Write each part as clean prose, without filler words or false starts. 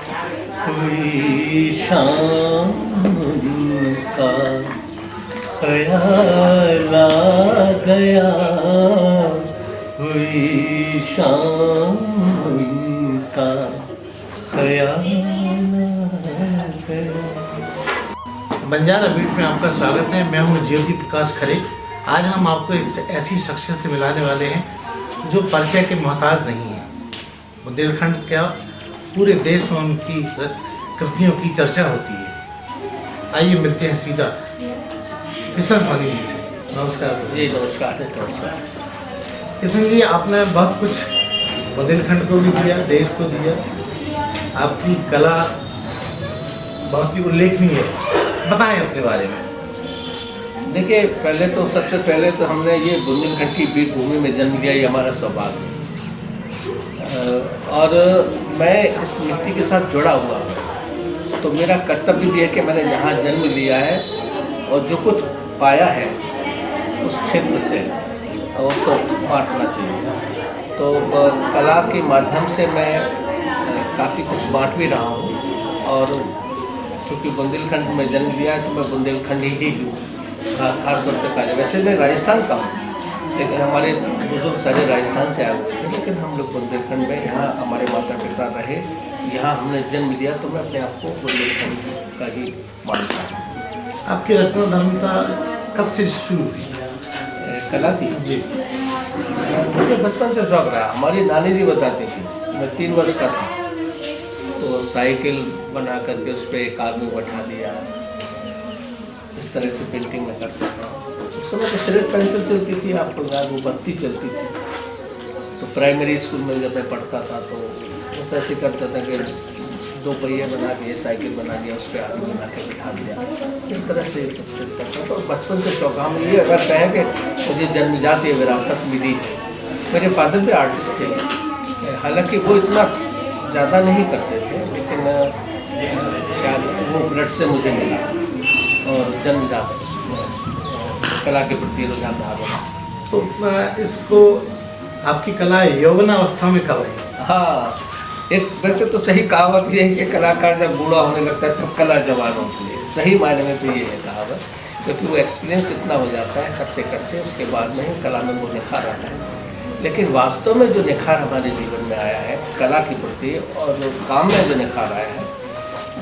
हुई शाम का ख्याल आ गया, हुई शाम का ख्याल आ गया। बंजारा बीट में आपका स्वागत है। मैं हूं ज्योति प्रकाश खरे। आज हम आपको एक ऐसी शख्सियत से मिलाने वाले हैं जो परिचय के मोहताज नहीं है। बुंदेलखंड क्या पूरे देश में उनकी कृतियों की चर्चा होती है। आइए मिलते हैं सीधा किशन सोनी जी से। नमस्कार जी नमस्कार। नमस्कार किशन जी, आपने बहुत कुछ बुंदेलखंड को भी दिया, देश को दिया। आपकी कला बहुत ही उल्लेखनीय है, बताएं अपने बारे में। देखिए, सबसे पहले तो हमने ये बुंदेलखंड की बीट भूमि में जन्म लिया, ये हमारा सौभाग्य है। और मैं इस मिट्टी के साथ जुड़ा हुआ हूँ, तो मेरा कर्तव्य भी है कि मैंने जहाँ जन्म लिया है और जो कुछ पाया है उस क्षेत्र से उसको बांटना चाहिए। तो कला के माध्यम से मैं काफ़ी कुछ बांट भी रहा हूँ। और चूँकि बुंदेलखंड में जन्म लिया है तो मैं बुंदेलखंडी ही हूँ, खास तौर से कहा। वैसे मैं राजस्थान का हूँ, लेकिन हमारे बुजुर्ग सारे राजस्थान से आए हुए थे, लेकिन हम लोग बुंदेलखंड में यहाँ हमारे माता पिता रहे, यहाँ हमने जन्म लिया, तो मैं अपने आप को बुंदेलखंड का ही मानता हूँ। आपकी रचना धर्मिता कब से शुरू हुई? कला की जी मुझे बचपन से शौक रहा। हमारी नानी जी बताती थी, मैं 3 वर्ष का था तो साइकिल बना करके उस पर एक आदमी बैठा दिया, इस तरह से पेंटिंग में करता था। उस समय तो सिर्फ पेंसिल चलती थी, आपको याद, वो बत्ती चलती थी। तो प्राइमरी स्कूल में जब मैं पढ़ता था तो उस ऐसे करता था कि 2 पहिए बना दिए, साइकिल बना दिया, उस पर आदमी बना के बिठा दिया, इस तरह से सब कुछ करता। तो बचपन से शौक। हम ये अगर कहें कि मुझे जन्मजात ये विरासत मिली है। मेरे फादर भी आर्टिस्ट थे, हालांकि वो इतना ज़्यादा नहीं करते थे, लेकिन शायद वो ब्लड से मुझे मिला और जन्मजात कला के प्रति रुझान रहा। तो इसको आपकी कला यौवनावस्था में कब आई? हाँ, एक वैसे तो सही कहावत ये है कि कलाकार जब बूढ़ा होने लगता है तब कला जवानों के लिए। सही मायने में तो ये है कहावत, क्योंकि वो एक्सपीरियंस इतना हो जाता है करते करते, उसके बाद में ही कला में वो निखार आता है। लेकिन वास्तव में जो निखार हमारे जीवन में आया है कला के प्रति और जो काम में जो निखार आया है,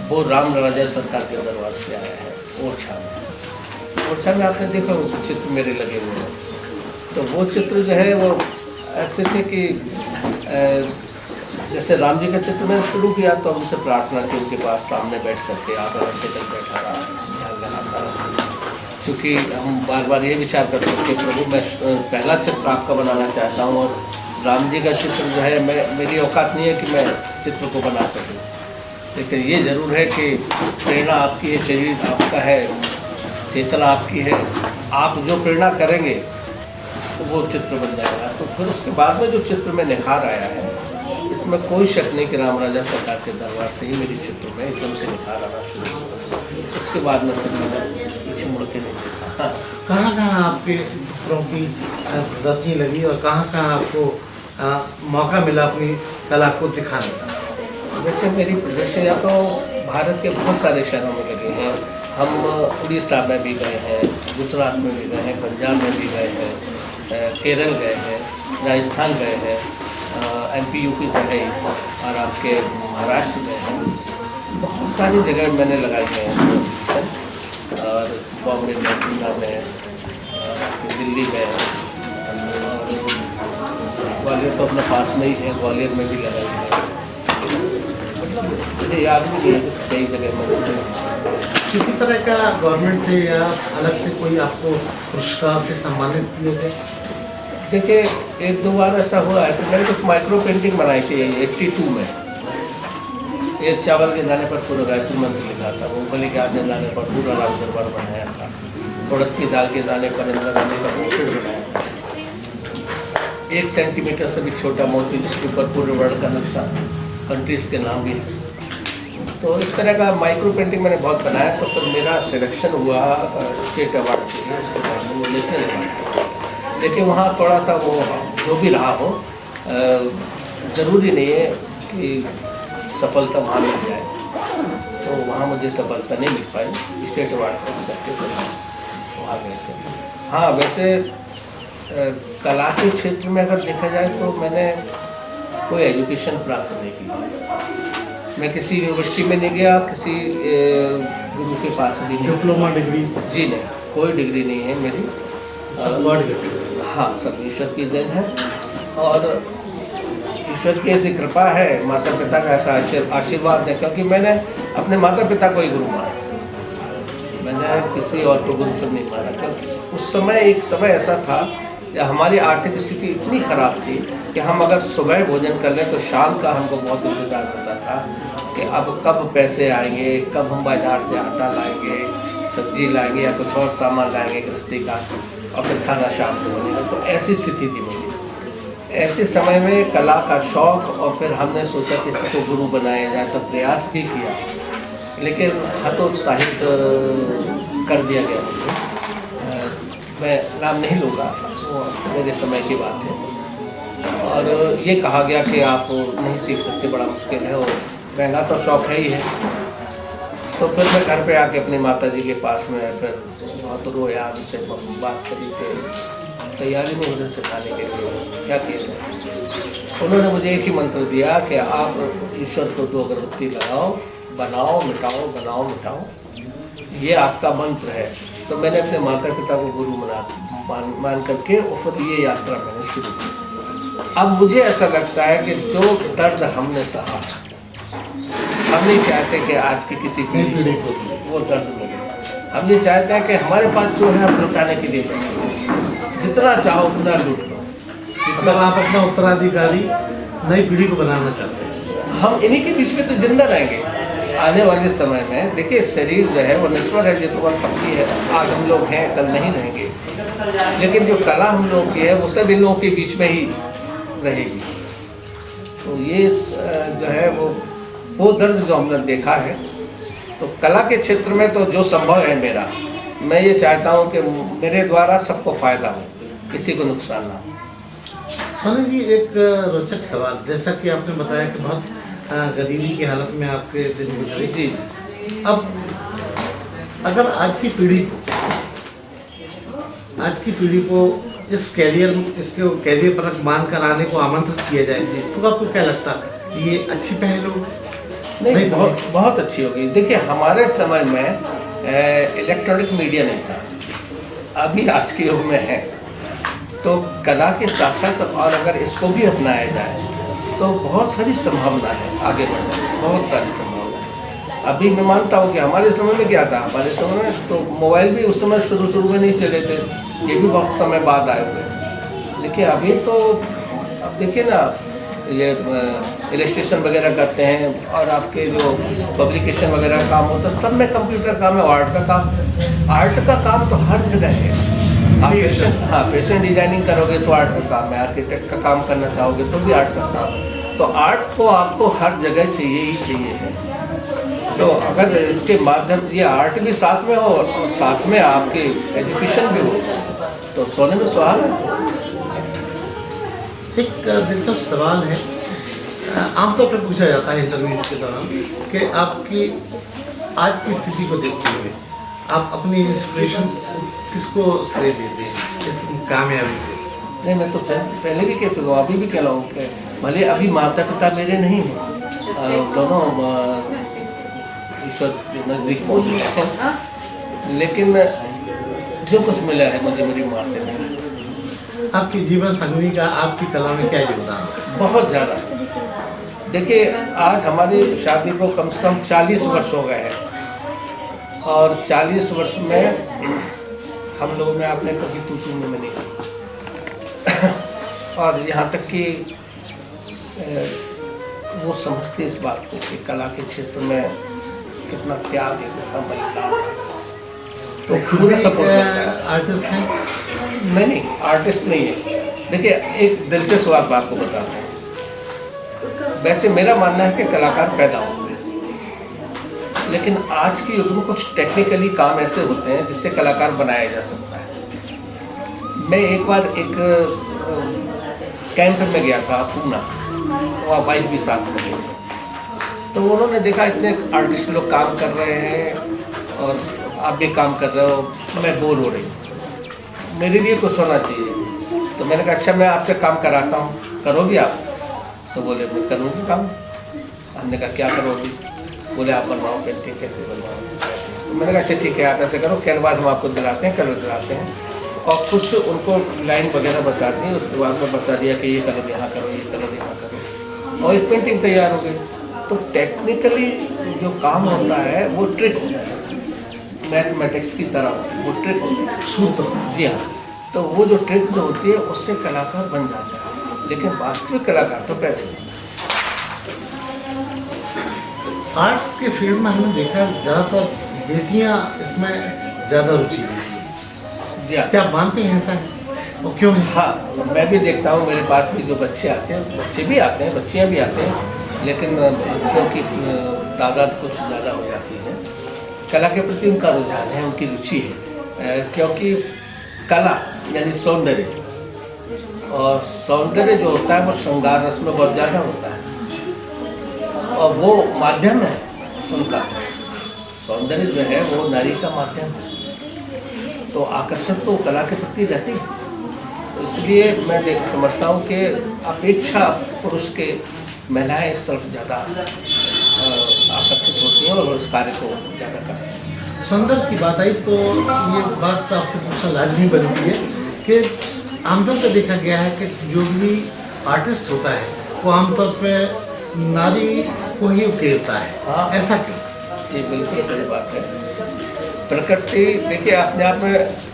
वो राम राजा सरकार के दरबार से आया है। ओरछा में आपने देखा वो चित्र मेरे लगे हुए हैं, तो वो चित्र जो है वो ऐसे थे कि जैसे राम जी का चित्र मैंने शुरू किया तो उनसे प्रार्थना की, उनके पास सामने बैठ करके आधा घंटे तक बैठा रहा, ध्यान लगाता रहा। क्योंकि हम बार बार ये विचार करते हैं कि प्रभु मैं पहला चित्र आपका बनाना चाहता हूँ, और राम जी का चित्र जो है मेरी औकात नहीं है कि मैं चित्र को बना सकूँ, लेकिन ये ज़रूर है कि प्रेरणा आपकी है, शरीर आपका है, चेतना आपकी है। आप जो प्रेरणा करेंगे तो वो चित्र बन जाएगा। तो फिर उसके बाद में जो चित्र में निखार आया है, इसमें कोई शक नहीं कि राम राजा सरकार के दरबार से ही मेरे चित्र में एकदम से निखार आना शुरू हुआ। उसके बाद में फिर मैंने पीछे मुड़ के नहीं देखा। कहाँ कहाँ आपके चित्रों की प्रदर्शनी लगी और कहाँ कहाँ आपको मौका मिला अपनी कला को दिखाने का? वैसे मेरी प्रदर्शनियाँ तो भारत के बहुत सारे शहरों में लगे हैं। हम उड़ीसा में भी गए हैं, गुजरात में भी गए हैं, पंजाब में भी गए हैं, केरल गए हैं, राजस्थान गए हैं, MP UP गए और आपके महाराष्ट्र गए हैं। बहुत सारी जगह मैंने लगाई हैं, और बॉम्बे में, पूना में, दिल्ली में, और ग्वालियर तो अपने पास में ही है, ग्वालियर में भी लगाई है। मुझे याद नहीं है कई जगह में। किसी तरह का गवर्नमेंट से या अलग से कोई आपको पुरस्कार से सम्मानित किए गए? देखिए, 1-2 बार ऐसा हुआ है कि मैंने कुछ माइक्रो पेंटिंग बनाई थी 82 में। एक चावल के दाने पर पूरा गायत्री मंत्र लिखा था, मूंगफली के आधे दाने पर पूरा राम दरबार बनाया था, उड़द की दाल के दाने पर इंदिरा गांधी का पोस्टर बनाया था, 1 सेंटीमीटर से भी छोटा मोती जिसके ऊपर पूरे वर्ल्ड का नक्शा, कंट्रीज के नाम भी है। तो इस तरह का माइक्रो पेंटिंग मैंने बहुत बनाया। तो फिर मेरा सिलेक्शन हुआ स्टेट अवार्ड के लिए, उसके बाद में वो नेशनल अवार्ड। लेकिन वहाँ थोड़ा सा वो जो भी रहा हो, ज़रूरी नहीं है कि सफलता वहाँ मिल जाए। तो वहाँ मुझे सफलता नहीं मिल पाई, स्टेट अवार्ड करके तो आ गए थे। हाँ, वैसे कला के क्षेत्र में अगर देखा जाए तो मैंने कोई एजुकेशन प्राप्त नहीं की। मैं किसी यूनिवर्सिटी में नहीं गया, किसी गुरु के पास भी नहीं। Diploma degree? जी नहीं, कोई डिग्री नहीं है मेरी। हाँ, सब ईश्वर की देन है और ईश्वर की ऐसी कृपा है, माता पिता का ऐसा आशीर्वाद है, क्योंकि मैंने अपने माता पिता को ही गुरु माना, मैंने किसी और को गुरु तो नहीं माना। क्योंकि उस समय एक समय ऐसा था जब हमारी आर्थिक स्थिति इतनी खराब थी कि हम अगर सुबह भोजन कर लें तो शाम का हमको बहुत इंतजार होता था कि अब कब पैसे आएंगे, कब हम बाजार से आटा लाएंगे, सब्जी लाएंगे या कुछ और सामान लाएंगे गृहस्थी का, और फिर खाना शाम को बनेगा। तो ऐसी स्थिति थी मेरी। ऐसे समय में कला का शौक़, और फिर हमने सोचा कि इसको गुरु बनाया जाए, तो प्रयास भी किया, लेकिन हतोत्साहित कर दिया गया मुझे। मैं नाम नहीं लूँगा, वो मेरे समय की बात है। और ये कहा गया कि आप नहीं सीख सकते, बड़ा मुश्किल है और महंगा तो शौक़ है ही है। तो फिर मैं घर पे आके अपनी माता जी के पास में फिर बहुत रोया, उनसे बात करी कि तैयारी में उधर सिखाने के लिए क्या किया जाए। उन्होंने मुझे एक ही मंत्र दिया कि आप ईश्वर को 2 अगरबत्ती लगाओ, बनाओ मिटाओ, बनाओ मिटाओ, ये आपका मंत्र है। तो मैंने अपने माता पिता को गुरु मान करके और फिर ये यात्रा मैंने शुरू की। अब मुझे ऐसा लगता है कि जो दर्द हमने सहा, हम नहीं चाहते कि आज की किसी पीढ़ी को वो दर्द मिले। हम नहीं चाहते हैं कि हमारे पास जो है हम लुटाने के लिए बैठे, जितना चाहो उतना लूट लो। मतलब आप अपना उत्तराधिकारी नई पीढ़ी को बनाना चाहते हैं? हम इन्हीं के बीच में तो जिंदा रहेंगे आने वाले समय में। देखिए, शरीर जो है वो नश्वर है, ये तो बहुत पक्की है। आज हम लोग हैं, कल नहीं रहेंगे, लेकिन जो कला हम लोग की है वो सब इन लोगों के बीच में ही रहेगी। तो ये जो है वो दर्द जो हमने देखा है, तो कला के क्षेत्र में तो जो संभव है मेरा, मैं ये चाहता हूँ कि मेरे द्वारा सबको फायदा हो, किसी को नुकसान ना हो। सोनी जी, एक रोचक सवाल, जैसा कि आपने बताया कि बहुत गरीबी की हालत में आपके दिन गुजरे। जी, अब अगर आज की पीढ़ी को इस इसके कैरियर पर मानकर आने को आमंत्रित किया जाए, तो आपको क्या लगता है, ये अच्छी पहल हो? नहीं, बहुत अच्छी होगी। देखिए, हमारे समय में इलेक्ट्रॉनिक मीडिया नहीं था, अभी आज के युग में है। तो कला के साथ साथ और अगर इसको भी अपनाया जाए तो बहुत सारी संभावना है आगे बढ़ने की, बहुत सारी संभावना है। अभी मैं मानता हूँ कि हमारे समय में क्या था, हमारे समय में तो मोबाइल भी उस समय शुरू में नहीं चले थे, ये भी बहुत समय बाद आए हुए। देखिए, अभी तो अब देखिए ना, ये इलस्ट्रेशन वगैरह करते हैं और आपके जो पब्लिकेशन वगैरह का काम होता है, सब में कंप्यूटर काम है। आर्ट का काम तो हर जगह है। आप फैशन डिजाइनिंग करोगे तो आर्ट का काम है, आर्किटेक्ट का काम करना चाहोगे तो भी आर्ट का काम है। तो आर्ट को आपको हर जगह चाहिए ही चाहिए है। तो अगर इसके माध्यम ये आर्ट भी साथ में हो और साथ में आपकी एजुकेशन भी हो, तो सोने में सुहागा है। एक दिलचस्प सवाल है, आमतौर पर पूछा जाता है इंटरव्यू के दौरान कि आपकी आज की स्थिति को देखते हुए आप अपनी इंस्पिरेशन किसको श्रेय देते हैं इस कामयाबी को? नहीं, मैं तो पहले भी कह चुका हूँ, अभी भी कह रहा हूँ कि भले अभी माता पिता मेरे नहीं हैं, दोनों ईश्वर के नज़दीक पहुँच गए हैं, लेकिन जो कुछ मिला है मुझे मेरी माँ से मिला। आपकी जीवन संगनी का आपकी कला में क्या योगदान है? बहुत ज़्यादा। देखिए, आज हमारी शादी को कम से कम 40 वर्ष हो गए हैं, और 40 वर्ष में हम लोगों ने आपने कभी तू में नहीं की। और यहाँ तक कि वो समझते इस बात को कि कला के क्षेत्र में कितना त्याग है, कितना बलिदान है, तो पूरा सपोर्ट करता है। आर्टिस्ट हैं? नहीं, आर्टिस्ट नहीं है। देखिए, एक दिलचस्प बात आपको बताता हूँ। वैसे मेरा मानना है कि कलाकार पैदा होंगे, लेकिन आज के युग में कुछ टेक्निकली काम ऐसे होते हैं जिससे कलाकार बनाया जा सकता है। मैं एक बार एक कैंप में गया था पूना, वहाँ वाइफ भी साथ में गई। तो उन्होंने देखा इतने आर्टिस्ट लोग काम कर रहे हैं और आप भी काम कर रहे हो, मैं बोर हो रही हूँ, मेरे लिए कुछ होना चाहिए। तो मैंने कहा अच्छा मैं आपसे काम कराता हूँ, करोगी आप? तो बोले मैं करूँगी काम। हमने कहा क्या करोगी? बोले आप बनवाओ पेंटिंग, कैसे बनवाओ? तो मैंने कहा अच्छा ठीक है, आप ऐसे करो, कैनवास हम आपको दिलाते हैं, कलर दिलाते हैं और कुछ उनको लाइन वगैरह बता दी। उसके बाद में बता दिया कि ये कलर यहाँ करो, ये कलर यहाँ करो, और एक पेंटिंग तैयार हो गई। तो टेक्निकली जो काम होता है वो ट्रिक होता है, मैथमेटिक्स की तरह वो ट्रिक होता है, सूत्र। जी हाँ, तो वो जो ट्रिक जो होती है उससे कलाकार बन जाता है, लेकिन वास्तविक कलाकार तो पहले। आर्ट्स के फील्ड में हमने देखा ज़्यादातर बेटियां इसमें ज़्यादा रुचि लेती हैं। जी हाँ, क्या आप मानते हैं ऐसा और क्यों है? हाँ, मैं भी देखता हूँ, मेरे पास भी जो बच्चे आते हैं, बच्चे भी आते हैं, बच्चियाँ भी आते हैं, लेकिन बच्चों की तादाद कुछ ज़्यादा हो जाती है। कला के प्रति उनका रुझान है, उनकी रुचि है, क्योंकि कला यानी सौंदर्य, और सौंदर्य जो होता है वो श्रृंगार रस में बहुत ज़्यादा होता है, और वो माध्यम है उनका। सौंदर्य जो है वो नारी का माध्यम है, तो आकर्षण तो कला के प्रति रहती है। तो इसलिए मैं समझता हूँ कि अपेक्षा पुरुष के महिलाएं इस तरफ ज़्यादा आकर्षित होती हैं और उस कार्य को ज़्यादा करती हैं। सौंदर्य की बात आई तो ये बात तो आपसे पूछना लाजमी बनती है कि आमतौर पर देखा गया है कि जो भी आर्टिस्ट होता है वो आमतौर पर नारी को ही उकेरता है। हाँ, ऐसा क्यों? ये बिल्कुल सही बात है। प्रकृति देखिए अपने आप में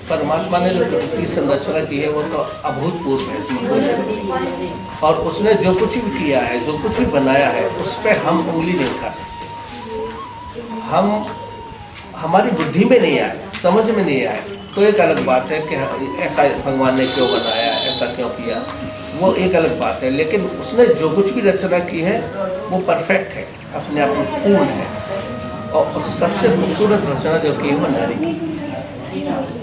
परमात्मा ने जो प्रकृति संरचना की है वो तो अभूतपूर्व है, इसमें कोई शक नहीं। और उसने जो कुछ भी किया है, जो कुछ भी बनाया है, उस पर हम उंगली नहीं उठा सकते। हम हमारी बुद्धि में नहीं आए, समझ में नहीं आए तो एक अलग बात है कि ऐसा भगवान ने क्यों बनाया, ऐसा क्यों किया, वो एक अलग बात है। लेकिन उसने जो कुछ भी रचना की है वो परफेक्ट है, अपने आप में पूर्ण है। और सबसे खूबसूरत रचना जो की है वो नारी की।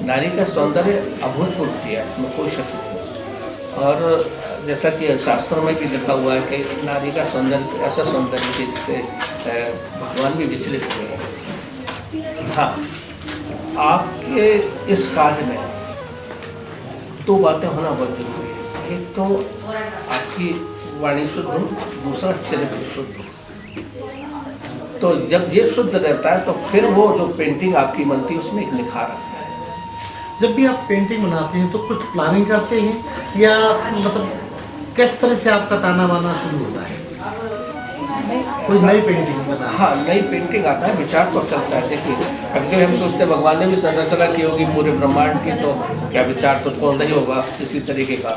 नारी का सौंदर्य अभूतपूर्व किया, इसमें कोई शक नहीं। और जैसा कि शास्त्रों में भी लिखा हुआ है कि नारी का सौंदर्य ऐसा सौंदर्य है जिससे भगवान भी विचलित हुए हैं। हाँ, आपके इस कार्य में दो बातें होना बहुत जरूरी है। एक तो आपकी वाणी शुद्ध हो, दूसरा चरित्र शुद्ध हो। तो जब ये शुद्ध रहता है तो फिर वो जो पेंटिंग आपकी बनती है उसमें एक निखार आता है। जब भी आप पेंटिंग बनाते हैं तो कुछ प्लानिंग करते हैं या मतलब किस तरह से आपका ताना बाना शुरू होता है? कोई नई पेंटिंग बना? हाँ, नई पेंटिंग आता है, विचार तो चलता है। देखिए अगर हम सोचते हैं भगवान ने भी संरचना की होगी पूरे ब्रह्मांड की, तो क्या विचार तो कौन नहीं होगा किसी तरीके का।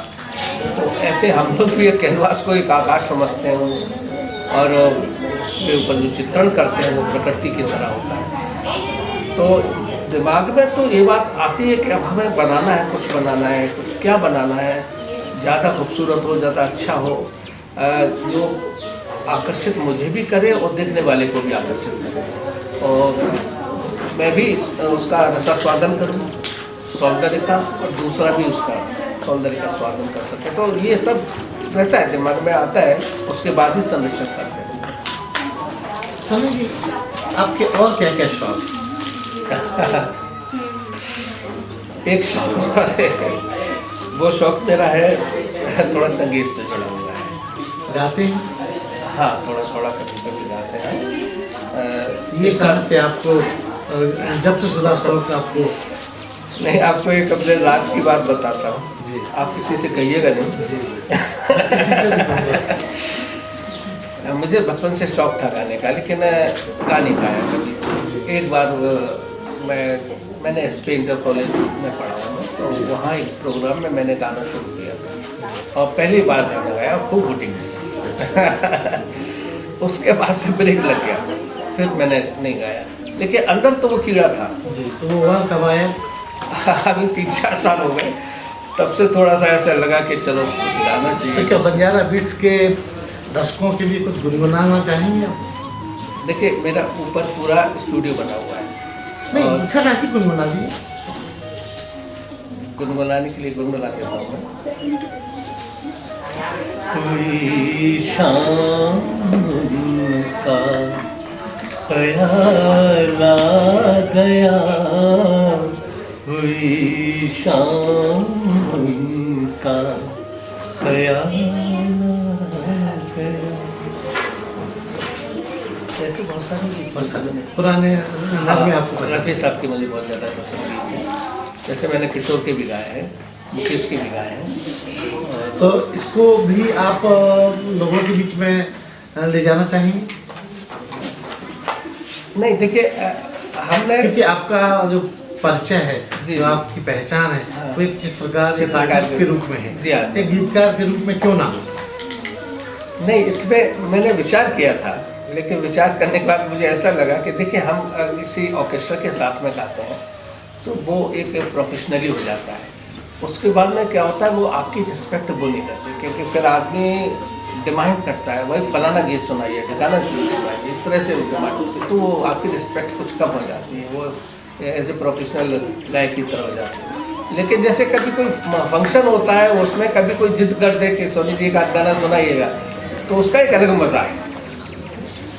तो ऐसे हम लोग भी एक कैनवास को एक आकाश समझते हैं और उसके ऊपर जो चित्रण करते हैं वो प्रकृति की तरह होता है। तो दिमाग में तो ये बात आती है कि अब हमें बनाना है, कुछ बनाना है, कुछ क्या बनाना है, ज़्यादा खूबसूरत हो, ज़्यादा अच्छा हो, जो आकर्षित मुझे भी करे और देखने वाले को भी आकर्षित करे, और मैं भी उसका रसास्वादन करूँ सौंदर्य का, और दूसरा भी उसका सौंदर्य का स्वादन कर सके। तो ये सब रहता है, दिमाग में आता है, उसके बाद ही संरक्षण करते हैं। सोनी जी, आपके और क्या क्या शौक? एक शौक है, वो शौक मेरा है थोड़ा संगीत से जुड़ा हुआ है। गाते हैं? हाँ, थोड़ा थोड़ा कभी कभी गाते हैं। ये कहाँ से आपको जब तो सदा शौक आपको? नहीं, आपको एक अपने राज की बात बताता हूँ, आप किसी से कहिएगा नहीं। किसी से नहीं कहूँगा। मुझे बचपन से शौक था गाने का, लेकिन गा नहीं पाया कभी। एक बार मैंने एस पी इंटर कॉलेज में पढ़ा हूँ, तो वहाँ एक प्रोग्राम में मैंने गाना शुरू किया था और पहली बार गाना गाया, खूब वोटिंग उसके बाद से ब्रेक लग गया, फिर मैंने नहीं गाया। लेकिन अंदर तो वो कीड़ा था। जी, तो वो वहाँ कब आया? अभी 3-4 साल हो गए, तब से थोड़ा सा ऐसा लगा कि चलो कुछ गाना चाहिए। तो क्या बंजारा बीट्स के दर्शकों के लिए कुछ गुनगुनाना चाहेंगे आप? देखिए मेरा ऊपर पूरा स्टूडियो बना हुआ है। नहीं सर, ऐसी गुनगुना दी। गुनगुनाने के लिए गुनगुना देता हूँ मैं। कोई शाम का ख्याल आ गया, हुई शाम का ख्याल आ गया। ऐसे बहुत सारे पुराने नगमे आपको पसंद रफ़ी साहब की मुझे बहुत ज़्यादा पसंद है। जैसे मैंने किशोर के भी गाए हैं, मुकेश के भी गाए हैं। तो इसको भी आप लोगों के बीच में ले जाना चाहेंगे? नहीं देखिए, हमने क्योंकि आपका जो परिचय है, जी, जो आपकी पहचान है, हाँ, वो एक चित्रकार के रूप में है, जी हाँ। एक गीतकार के रूप में क्यों ना? नहीं, इसमें मैंने विचार किया था, लेकिन विचार करने के बाद मुझे ऐसा लगा कि देखिए हम किसी ऑर्केस्ट्रा के साथ में गाते हैं तो वो एक प्रोफेशनली हो जाता है। उसके बाद में क्या होता है, वो आपकी रिस्पेक्ट वो नहीं करते, क्योंकि फिर आदमी डिमांड करता है वही फलाना गीत सुनाइए, ठिकाना गीत सुनाइए, इस तरह से डिमांड होती है, तो वो आपकी रिस्पेक्ट कुछ कम हो जाती है, वो एज ए प्रोफेशनल गायक की तरह हो जाती है। लेकिन जैसे कभी कोई फंक्शन होता है, उसमें कभी कोई जिद कर दे कि सोनी जी का गाना सुनाइएगा, तो उसका एक अलग मज़ा है।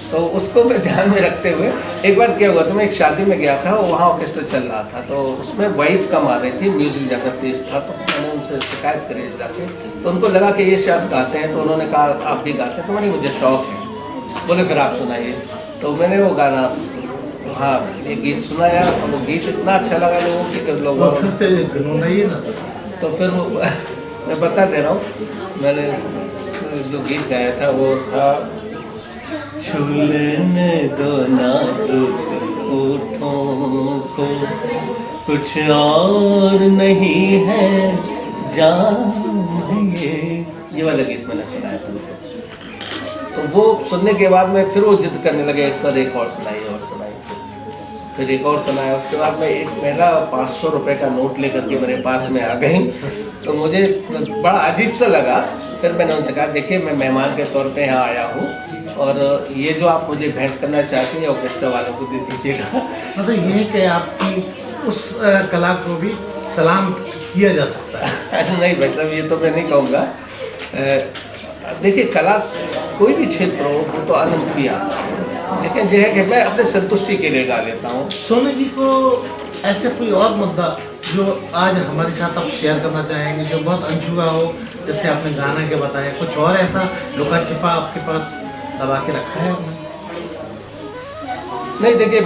तो उसको मैं ध्यान में रखते हुए एक बार क्या हुआ था, मैं एक शादी में गया था, वहाँ ऑर्केस्ट्रा चल रहा था, तो उसमें वॉइस कम आ रही थी, म्यूजिक ज़्यादा तेज था, तो मैंने उनसे शिकायत करी जाके, तो उनको लगा कि ये शायद गाते हैं, तो उन्होंने कहा आप भी गाते हैं, तो मैंने मुझे शौक है, बोले फिर आप सुनाइए। तो मैंने वो गाना, हाँ, एक गीत सुनाया, और वो गीत इतना अच्छा लगा लोगों की, लोगों तो फिर वो मैं बता दे रहा हूँ, मैंने जो गीत गाया था वो था, छू लेने दो नाजुक होठों को, कुछ और नहीं है जान ये वाला गीत मैंने सुनाया था। तो वो सुनने के बाद में फिर वो जिद करने लगे, सर एक और सुनाइए और सुनाइए, फिर एक और सुनाया। उसके बाद में एक महिला 500 रुपये का नोट लेकर के मेरे पास में आ गई, तो मुझे बड़ा अजीब सा लगा। फिर मैंने उनसे कहा, देखिए मैं मेहमान के तौर पे यहाँ आया हूँ, और ये जो आप मुझे भेंट करना चाहते हैं ऑर्केस्ट्रा वालों को दे दीजिएगा। मतलब ये है कि आपकी उस कला को भी सलाम किया जा सकता है। नहीं भाई साहब, ये तो मैं नहीं कहूँगा। देखिए, कला कोई भी क्षेत्र हो वो तो आनंद किया, लेकिन यह है कि मैं अपने संतुष्टि के लिए गा लेता हूँ। सोनी जी को ऐसे कोई और मुद्दा जो आज हमारे साथ आप शेयर करना चाहेंगे, जो बहुत अनछुआ हो, जैसे आपने गाना के बताया, कुछ और ऐसा लुका छिपा आपके पास दबा के रखा है? नहीं देखिए,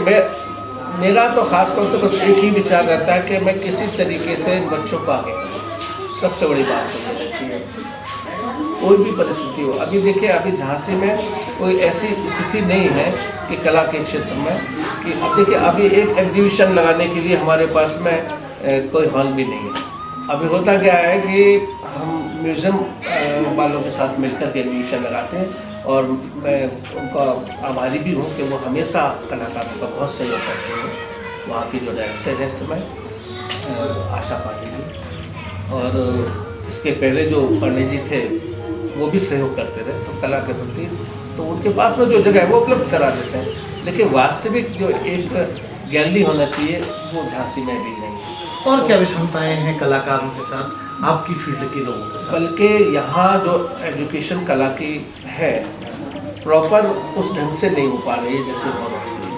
मेरा तो खास तौर से बस एक ही विचार रहता है कि मैं किसी तरीके से बच्चों को आगे करूं। सबसे बड़ी बात तो ये रहती है, कोई भी परिस्थिति हो। अभी देखिए, अभी झांसी में कोई ऐसी स्थिति नहीं है कि कला के क्षेत्र में कि अब देखिए, अभी एक एग्जीबिशन लगाने के लिए हमारे पास में कोई हॉल भी नहीं है। अभी होता क्या है कि हम म्यूज़ियम वालों के साथ मिलकर के एग्जीबिशन लगाते हैं, और मैं उनका आभारी भी हूँ कि वो हमेशा कलाकारों का बहुत सहयोग करते हैं। वहाँ की जो डायरेक्टर है इस समय आशा पांडे जी, और इसके पहले जो पंडित जी थे वो भी सहयोग करते रहे, तो कला के प्रति तो उनके पास में जो जगह है वो उपलब्ध करा देते हैं। लेकिन वास्तविक जो एक गैलरी होना चाहिए वो झांसी में भी नहीं है। और क्या विषमताएं हैं कलाकारों के साथ, आपकी फील्ड के लोगों के साथ? बल्कि यहाँ जो एजुकेशन कला की है प्रॉपर उस ढंग से नहीं हो पा रही है जैसे होना चाहिए।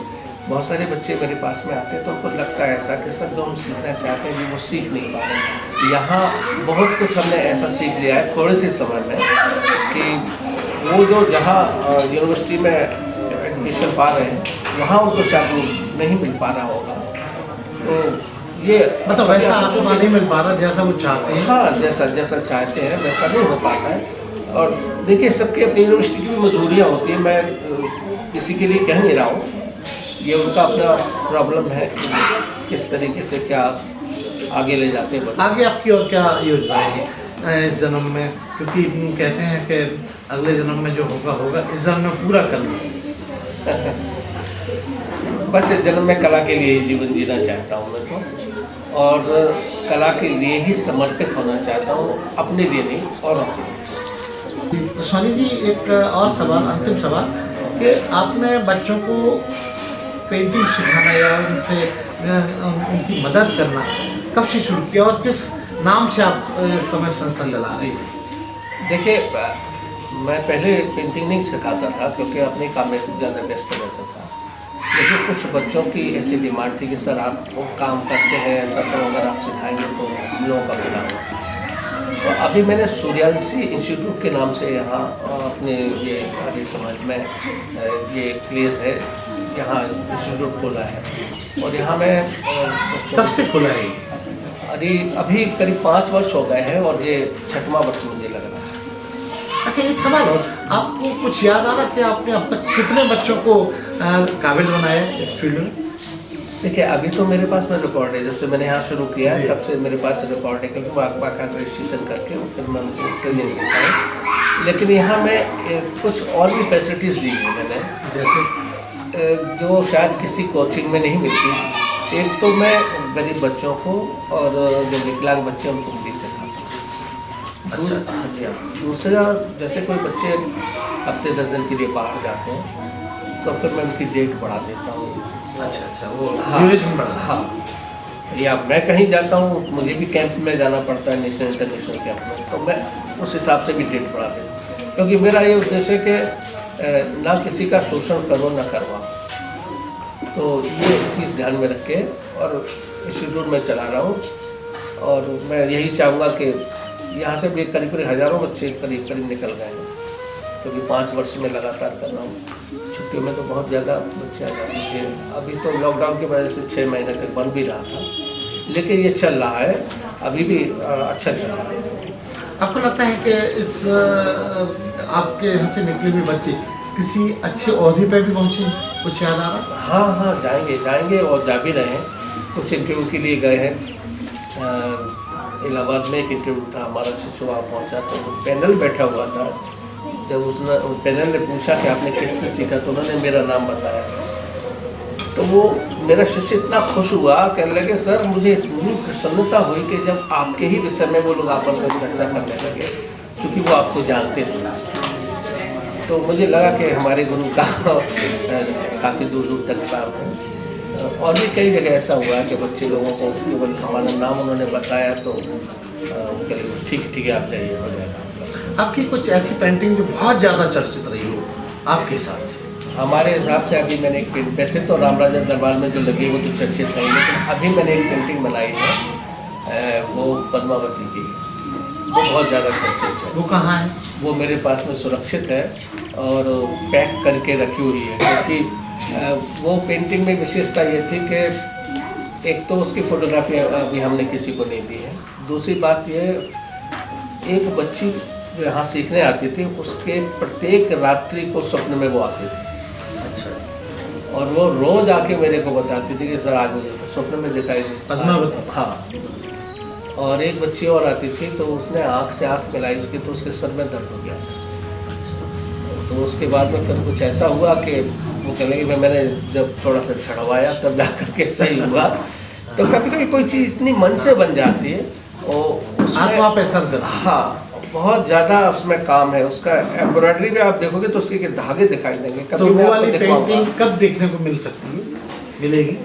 बहुत सारे बच्चे मेरे पास में आते हैं तो उनको लगता है ऐसा कि सर जो हम सीखना चाहते हैं वो सीख नहीं पा रहे। यहाँ बहुत कुछ हमने ऐसा सीख लिया है थोड़े से समय में कि वो जो जहाँ यूनिवर्सिटी में एडमिशन पा रहे हैं वहाँ उनको शायद नहीं मिल पा रहा होगा। तो ये मतलब वैसा आसमान नहीं मिल पा रहा जैसा वो चाहते हैं। हाँ, जैसा चाहते हैं वैसा नहीं हो पाता है। और देखिए, सबकी अपनी यूनिवर्सिटी की भी मजबूरियाँ होती हैं, मैं किसी के लिए कह नहीं रहा हूँ, ये उनका अपना प्रॉब्लम है किस तरीके से क्या आगे ले जाते हैं। आगे आपकी और क्या योजनाएं हैं इस जन्म में, क्योंकि कहते हैं कि अगले जन्म में जो होगा होगा, इस जन्म में पूरा करना। बस इस जन्म में कला के लिए ही जीवन जीना चाहता हूँ मैं तो, और कला के लिए ही समर्पित होना चाहता हूँ, अपने लिए नहीं और सोनी जी, एक और सवाल, अंतिम सवाल, कि आपने बच्चों को पेंटिंग सिखाना या उनसे उनकी मदद करना कब से शुरू किया और किस नाम से आप समय संस्था चला रहे हैं? देखिए, मैं पहले पेंटिंग नहीं सिखाता था क्योंकि अपने काम में ज़्यादा व्यस्त रहता था, लेकिन कुछ बच्चों की ऐसी डिमांड थी कि सर आप वो काम करते हैं ऐसा, तो अगर आप सिखाएंगे तो हम लोगों का भला होगा। तो अभी मैंने सूर्यांशी इंस्टीट्यूट के नाम से यहाँ अपने ये आर्य समाज में ये प्लेस है, यहाँ इंस्टीट्यूट खोला है और यहाँ मैं कब से खुला है? अभी करीब 5 वर्ष हो गए हैं और ये 6वां वर्ष मुझे लग रहा है। अच्छा, एक सवाल और, आपको कुछ याद आ रहा कि आपने अब तक कितने बच्चों को काबिल बनाया इस फील्ड में? देखिए, अभी तो मेरे पास में रिकॉर्ड है, जब से मैंने यहाँ शुरू किया जी। तब से मेरे पास रिकॉर्ड है, क्योंकि बाकायदा रजिस्ट्रेशन करके और फिर मैं उनको ट्रेनिंग देता हूँ। लेकिन यहाँ में कुछ और भी फैसिलिटीज़ दी है मैंने, जैसे जो शायद किसी कोचिंग में नहीं मिलती। एक तो मैं गरीब बच्चों को और जो विकलांग बच्चे हैं उनको भी सिखाता हूँ। अच्छा। हाँ जी, हाँ। दूसरा, जैसे कोई बच्चे हफ्ते 10 दिन के लिए बाहर जाते हैं तो फिर मैं उनकी डेट बढ़ा देता हूँ। अच्छा, वो हाँ, ड्यूरेशन बढ़ा। हाँ, या मैं कहीं जाता हूँ, मुझे भी कैंप में जाना पड़ता है, नेशनल इंटरनेशनल कैंप में, तो मैं उस हिसाब से भी डेट बढ़ा देता हूँ, क्योंकि मेरा ये उद्देश्य है कि ना किसी का शोषण करो ना करवाओ। तो ये चीज़ ध्यान में रख के और इंस्टीट्यूट में चला रहा हूँ और मैं यही चाहूँगा कि यहाँ से भी करीब हज़ारों बच्चे करीब निकल गए हैं, क्योंकि 5 वर्ष में लगातार कर रहा हूँ। छुट्टियों में तो बहुत ज़्यादा बच्चे आ जाते थे, अभी तो लॉकडाउन की वजह से 6 महीने तक बंद भी रहा था, लेकिन ये चल रहा है, अभी भी अच्छा चल रहा है। आपको लगता है कि इस आपके यहाँ से निकले हुए बच्चे किसी अच्छे ओहदे पे भी पहुँचे? कुछ याद आ रहा? हाँ, जाएंगे और जा भी रहे हैं। कुछ इंटरव्यू के लिए गए हैं, इलाहाबाद में एक इंटरव्यू था हमारा, शिशु वहाँ पहुँचा तो पैनल बैठा हुआ था। जब उसने पैनल ने पूछा कि आपने किससे सीखा, तो उन्होंने मेरा नाम बताया, तो वो मेरा शिष्य इतना खुश हुआ, कहने लगे सर मुझे इतनी प्रसन्नता हुई कि जब आपके ही विषय में वो लोग आपस में चर्चा करने लगे, क्योंकि वो आपको जानते थे। तो मुझे लगा कि हमारे गुरु का काफ़ी दूर दूर तक काम है। और भी कई जगह ऐसा हुआ है कि बच्चे लोगों को केवल हमारा नाम उन्होंने बताया तो ठीक है, आप जाइए, हो जाएगा। आपकी कुछ ऐसी पेंटिंग जो बहुत ज़्यादा चर्चित रही हो आपके हिसाब से? हमारे हिसाब से अभी मैंने एक वैसे तो रामराजा दरबार में जो लगी है वो तो चर्चित नहीं, लेकिन अभी मैंने एक पेंटिंग बनाई है, वो पद्मावती की, वो बहुत ज़्यादा चर्चित है। वो कहाँ है? वो मेरे पास में सुरक्षित है और पैक करके रखी हुई है, क्योंकि वो पेंटिंग में विशेषता ये थी कि एक तो उसकी फोटोग्राफी अभी हमने किसी को नहीं दी है, दूसरी बात ये, एक बच्ची जो यहाँ सीखने आती थी उसके प्रत्येक रात्रि को स्वप्न में वो आती थी। अच्छा। और वो रोज आके मेरे को बताती थी कि सर आज मुझे स्वप्न में दिखाई दी पद्मावती? हाँ। और एक बच्ची और आती थी तो उसने आँख से आँख मिलाई उसकी, तो उसके सर में दर्द हो गया। तो उसके बाद में फिर कुछ ऐसा हुआ कि वो कहने लगी, मैंने जब थोड़ा सा छड़वाया तब जा करके सही हुआ। तो कभी कभी कोई चीज़ इतनी मन से बन जाती है और आप ऐसा कर? हाँ, बहुत ज़्यादा उसमें काम है। उसका एम्ब्रॉयडरी में आप देखोगे तो उसके धागे दिखाई देंगे। तो वो वाली पेंटिंग कब देखने को मिल सकती है, मिलेगी?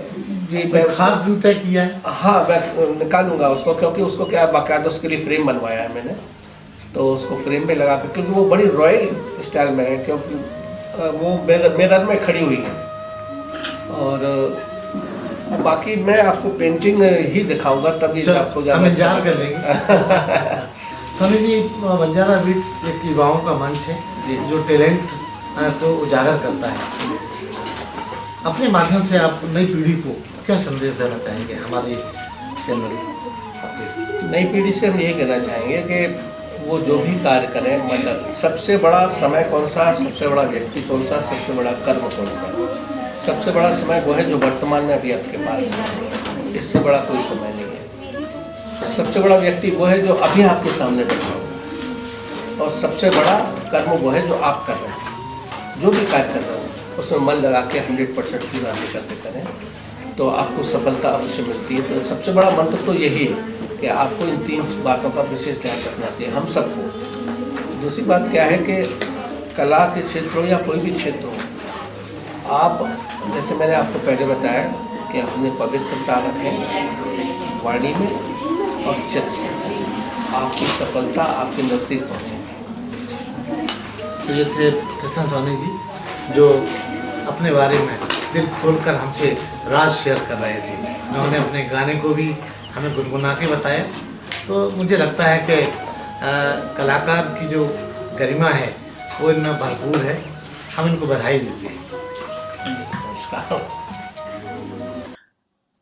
जी, मैं खास दिन तय किया है? हाँ, मैं निकालूंगा उसको, क्योंकि उसको क्या बाकायदा उसके लिए फ्रेम बनवाया है मैंने, तो उसको फ्रेम में लगा कर, क्योंकि वो बड़ी रॉयल स्टाइल में है, क्योंकि वो मिरर में खड़ी हुई है। और बाकी मैं आपको पेंटिंग ही दिखाऊंगा, तभी आपको हम इंतजार कर लेंगे। स्वामी जी, बंजारा बीट्स एक युवाओं का मंच है जो टैलेंट को उजागर करता है। अपने माध्यम से आप नई पीढ़ी को क्या संदेश देना चाहेंगे? हमारे चैनल नई पीढ़ी से हम यही कहना चाहेंगे कि वो जो भी कार्य करें, मतलब सबसे बड़ा समय कौन सा, सबसे बड़ा व्यक्ति कौन सा, सबसे बड़ा कर्म कौन सा। सबसे बड़ा समय वो है जो वर्तमान में अभी आपके पास है, इससे बड़ा कोई समय नहीं है। सबसे बड़ा व्यक्ति वो है जो अभी आपके सामने बैठा हो, और सबसे बड़ा कर्म वो है जो आप कर रहे हैं। जो भी कार्य कर रहे हो उसमें मन लगा के 100% की बातें करते करें तो आपको सफलता अवश्य मिलती है। तो सबसे बड़ा मंत्र तो यही है कि आपको इन 3 बातों का विशेष ध्यान रखना चाहिए हम सबको। दूसरी बात क्या है कि कला के क्षेत्र हो या कोई भी क्षेत्र हो, आप जैसे मैंने आपको पहले बताया कि अपने पवित्रता रखें वाणी में और चित्र, आपकी सफलता आपके नज़दीक पहुँचेगी। तो ये थे कृष्ण सोनी जी, जो अपने बारे में दिल खोलकर हमसे राज शेयर कर रहे थे। उन्होंने अपने गाने को भी हमें गुनगुना के बताया। तो मुझे लगता है कि कलाकार की जो गरिमा है वो इनमें भरपूर है। हम इनको बधाई देते हैं।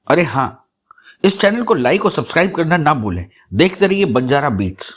अरे हाँ, इस चैनल को लाइक और सब्सक्राइब करना ना भूलें। देखते रहिए बंजारा बीट्स।